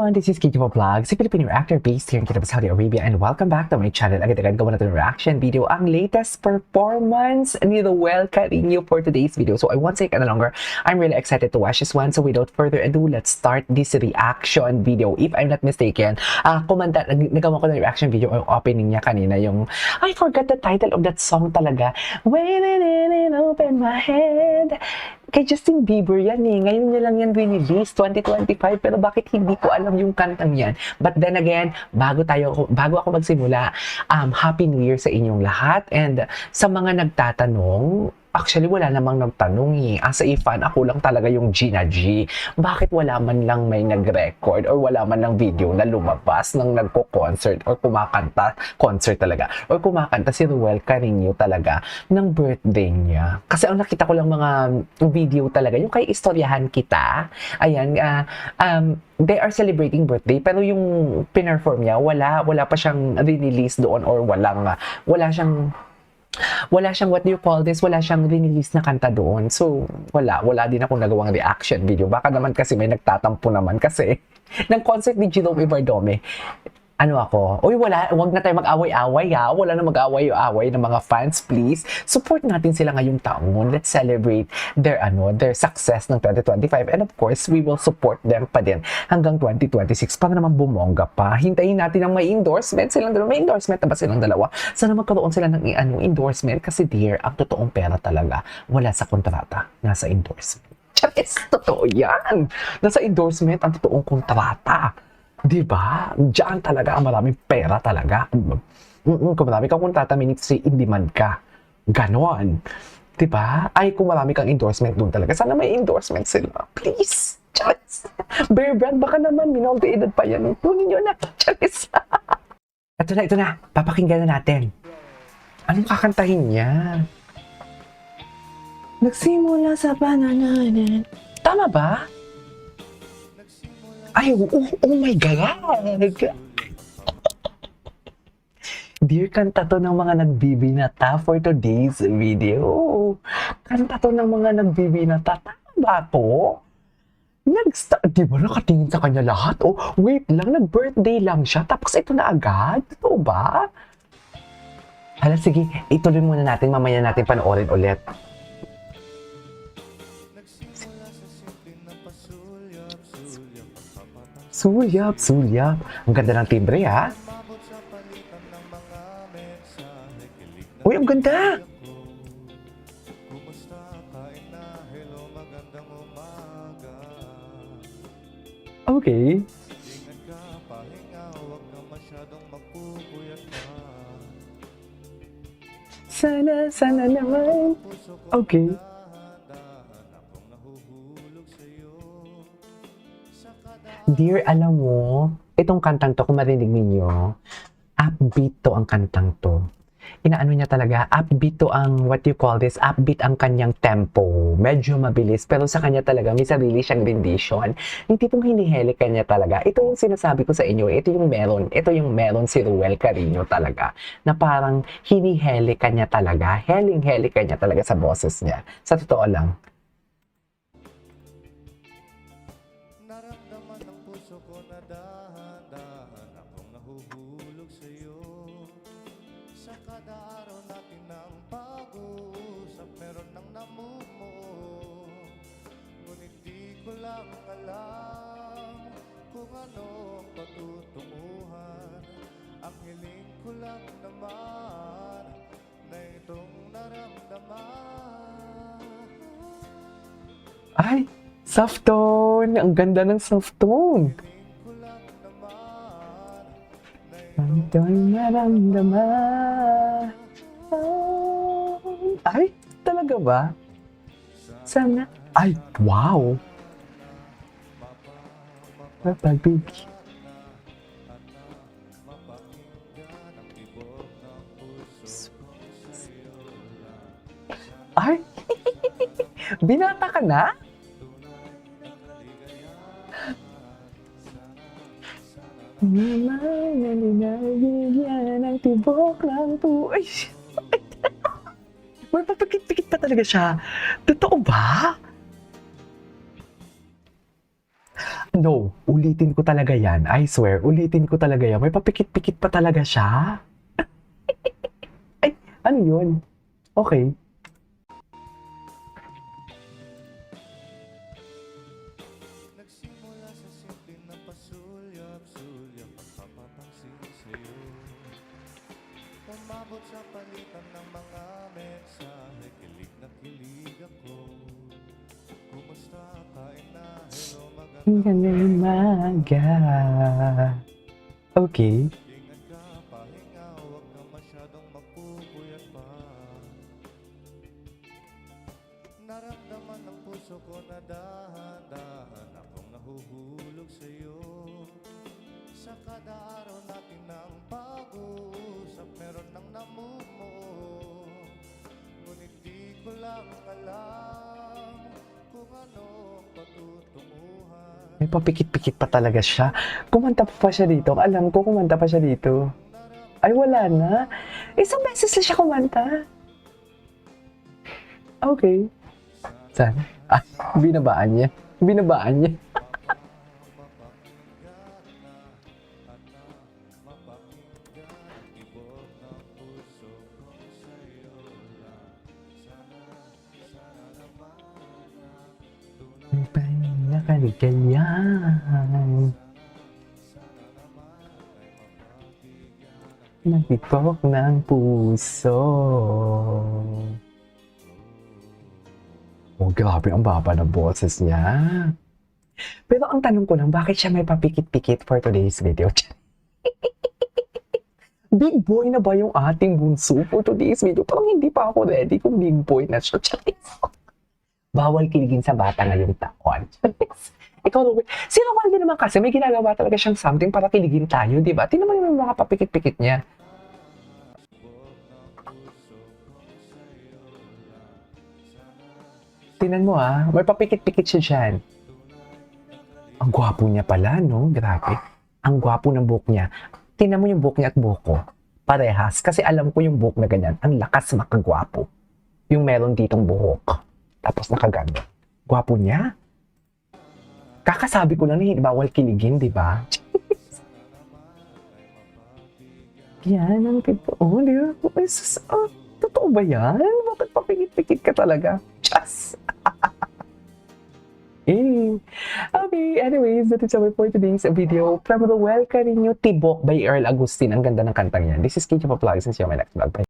everyone, this is Kiko Vlog, si Filipino actor based here in Jeddah, Saudi Arabia, and welcome back to my channel. Agad-agad gawa natin reaction video, ang latest performance ni Ruel Carino for today's video. So I won't take any longer. I'm really excited to watch this one. So without further ado, let's start this reaction video. If I'm not mistaken, nagawa ko ng reaction video yung opening niya kanina, yung I forgot the title of that song talaga. Waiting in open my head. Kay Justin Bieber yan eh. Ngayon niya lang yan release, 2025. Pero bakit hindi ko alam yung kantang yan? But then again, bago ako magsimula, Happy New Year sa inyong lahat. And sa mga nagtatanong, actually wala namang nagtanong eh. As a fan, ako lang talaga yung Gina G. Bakit wala man lang may nag-record or wala man lang video na lumabas ng nagko-concert or concert talaga, or kumakanta si Ruel Carino talaga ng birthday niya. Kasi ang nakita ko lang mga video talaga, yung kay Istoryahan Kita, ayan, they are celebrating birthday, pero yung pinerform niya, wala pa siyang release doon, or wala siyang, what do you call this, wala siyang release na kanta doon. So, wala din akong nagawang reaction video. Baka naman kasi may nagtatampo naman kasi ng concert ni Jerome Ibardome. Wag na tayo mag-away-away ha. Wala na mag-away-away ng mga fans, please. Support natin sila ngayong taon. Let's celebrate their success ng 2025. And of course, we will support them pa din hanggang 2026 para naman bumongga pa. Hintayin natin ang may endorsement silang dalawa. May endorsement na ba silang dalawa? Sana magkaroon sila ng endorsement kasi dear, ang totoong pera talaga wala sa kontrata, nasa endorsement. Charis, totoo yan. Nasa endorsement ang totoong kontrata. Diba? Diyan talaga ang maraming pera talaga. Kung marami kang kontrata, minutes in demand ka. Ganon. Diba? Ay, kung marami kang endorsement doon talaga, sana may endorsement sila. Please. Charis. Bear Brand, baka naman, minolde edad pa yan. Kunin nyo na. Charis. Ito na. Papakinggan na natin. Anong kakantahin niya? Nagsimula sa panananan. Tama ba? Ay, oh my God! Dear, kanta to ng mga nagbibinata for today's video. Kanta to ng mga nagbibinata. Tama ba to? Di ba nakatingin sa kanya lahat? Oh, wait lang, nag-birthday lang siya. Tapos ito na agad? Totoo ba? Hala, sige, ituloy muna natin. Mamaya natin panoorin ulit. Sulyap. Ang ganda ng timbre, ha? Uy, ang ganda! Okay. Sana naman. Okay. Dear, alam mo, itong kantang to, kung marinig ninyo, upbeat to ang kantang to. Inaano niya talaga, upbeat to ang, what you call this, upbeat ang kanyang tempo. Medyo mabilis, pero sa kanya talaga, may sarili siyang rendition. Yung tipong hiniheli kanya talaga. Ito yung sinasabi ko sa inyo, ito yung meron si Ruel Carino talaga. Na parang hiniheli kanya talaga, heling-heli kanya talaga sa boses niya. Sa totoo lang. Sa kada araw natin ng pag-uusap, meron ng namumo. Ngunit di ko lang alam kung ano ang patutunguhan. Ang hiling ko lang naman na itong naramdaman. Ay, soft tone! Ang ganda ng soft tone! Ang naramdaman. Ay, talaga ba? Sana. Ay, wow! Mapagbigay. Ay! Binata ka na? Nabigyan ng tibok ng puway. May papikit-pikit pa talaga siya. Totoo ba? No, ulitin ko talaga yan. I swear, ulitin ko talaga yan. May papikit-pikit pa talaga siya. Ay, ano yun? Okay. Nagsimula sa simple na pasulyap-sulyap ang papapansin sa'yo. Umabot sa palitan ng mga mensahe, kilig na kilig ako. Kumusta? Kain na? Hello, Hanggang umaga. Okay. Ingat ka, pahinga, huwag ka masyadong magpupuyat pa. Naramdaman ng puso ko na dahan-dahan akong nahuhulog sa'yo. Sa kada araw natin ng pag-uusap, meron nang namumuo. Ngunit di ko lang alam kung ano ang patutunguhan. May papikit-pikit pa talaga siya. Kumanta pa siya dito. Alam ko, kumanta pa siya dito. Ay, wala na. Isang beses na siya kumanta. Okay. Saan? Ah, binabaan niya. Binabaan niya. Ang pinakaligayan. Nagtipok ng puso. Oh, grabe, ang baba ng boses niya. Pero ang tanong ko lang, bakit siya may papikit-pikit for today's video? Big boy na ba yung ating bunso for today's video? Parang hindi pa ako ready kung big boy na siya. Bawal kiligin sa bata ngayong taon. Ikaw, Robert, si Romualdo naman kasi may ginagawa talaga siyang something para kiligin tayo, di ba? Tingnan mo naman yung mga papikit-pikit niya. Tingnan mo may papikit-pikit siya dyan. Ang gwapo niya pala, no? Grabe. Ang gwapo ng buhok niya. Tingnan mo yung buhok niya at buhok ko. Parehas. Kasi alam ko yung buhok na ganyan. Ang lakas makagwapo. Yung meron ditong buhok. Tapos nakagano. Gwapo niya. Kakasabi ko lang na bawal kiligin, di ba? Yan ang tipo. Oh, di ba? Totoo ba yan? Bakit papikit-pikit ka talaga? Just. Okay, anyways, that is all for today's video. From the Well Carinyo Tibok by Earl Agustin. Ang ganda ng kantang yan. This is Keisha Papalagi. See you on my next vlog. Bye.